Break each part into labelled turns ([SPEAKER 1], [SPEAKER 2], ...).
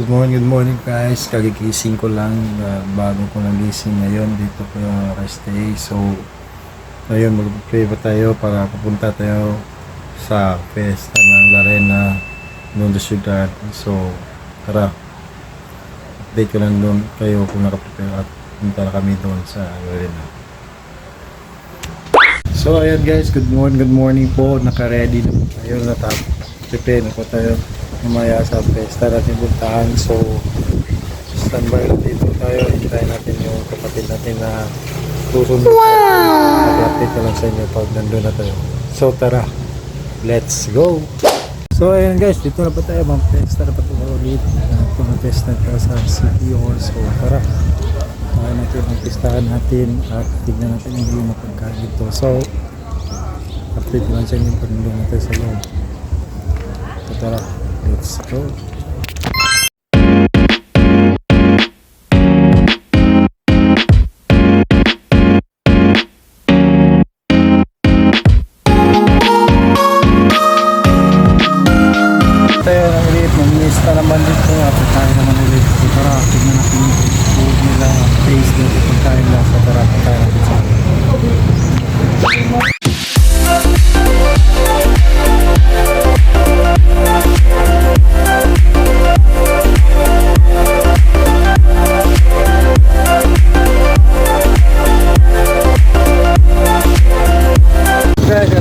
[SPEAKER 1] Good morning guys. Kagigising ko lang bago ko nagising ngayon dito ko rest day. So, ayun, mag-pray pa tayo para pupunta tayo sa Fiesta ng Larena doon sa syudad. So, tara. Update ko lang doon kayo kung nakaprepare at punta na kami doon sa Larena. So, ayan guys, good morning po. Naka-ready na po tayo. Prepare na po tayo mamaya sa Fiesta natin puntahan. So standby na dito tayo, hintayin natin yung kapatid natin na susunod. Mag-update ko lang sa inyo pag nandun na tayo. So tara, let's go. So ayan guys, dito na pa tayo, mga Fiesta na pa tayo ulit. Kung Fiesta na sa City Hall. So tara, tayo natin ang pistahan natin at tignan natin yung view na pagkain dito. So update ko lang sa inyo pag nandun na tayo sa loob. So tara, let's go. Tayo ng ulit, mamista naman dito at tayo naman ulit. So tara, tignan natin yung food nila, taste nila, pagkain nila. So tara, pagkain natin sa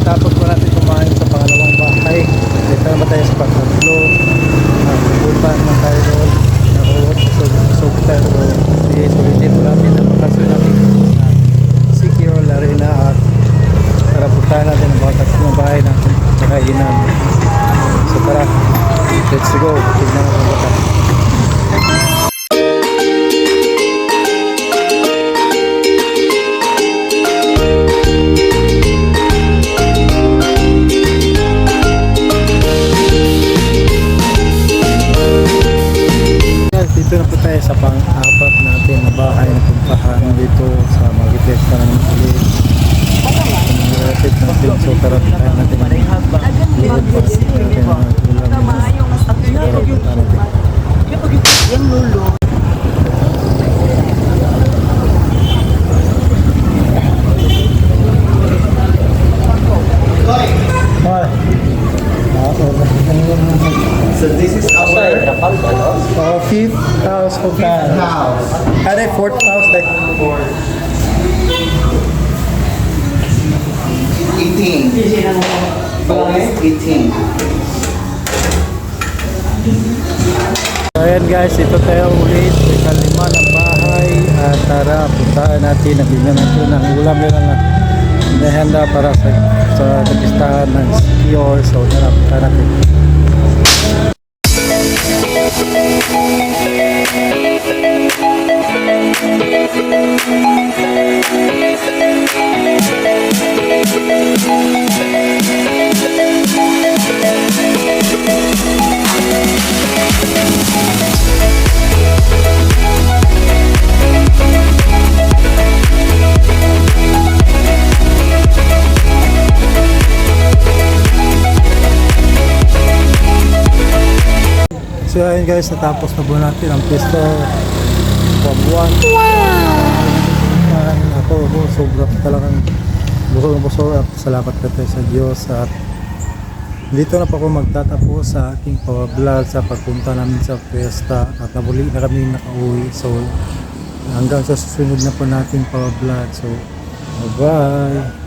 [SPEAKER 1] tapos po natin kumain sa pangalawang bahay. Dito naman tayo sa pagkatlo. Pupunta naman tayo doon. So tayo doon. Sulitin po natin ang bakasyon natin sa Sikihor, Larena at para puntahan natin ang mga tatlong bahay natin sa kainan. So tara, let's go. Tignan natin ang bata. Dito na po tayo sa pang-apat natin na bahay na puntahan dito sa Mag-Fiesta ng ulit. Malapit natin. So tara, tayo natin ang liit pa natin ang ulam natin.
[SPEAKER 2] So this is our
[SPEAKER 1] Fifth house hotel.
[SPEAKER 2] house.
[SPEAKER 1] Ada fourth house like
[SPEAKER 2] 18. Bonus 18.
[SPEAKER 1] So ayan guys, ito tayo ulit sa lima ng bahay. At tara, puntaan natin. Nabigyan natin ng ulam yun na nahanda para sa kapistahan ng Sikihor. So tara, puntaan natin. So ayun guys, natapos na po natin ang Fiesta Pabuan. Ako sobrang talagang busog at salamat ka tayo sa Diyos. At dito na po ako magtatapos sa aking vlog sa pagpunta namin sa Fiesta at nabuli na kami nakauwi. So hanggang sa susunod na po natin vlog. So bye bye.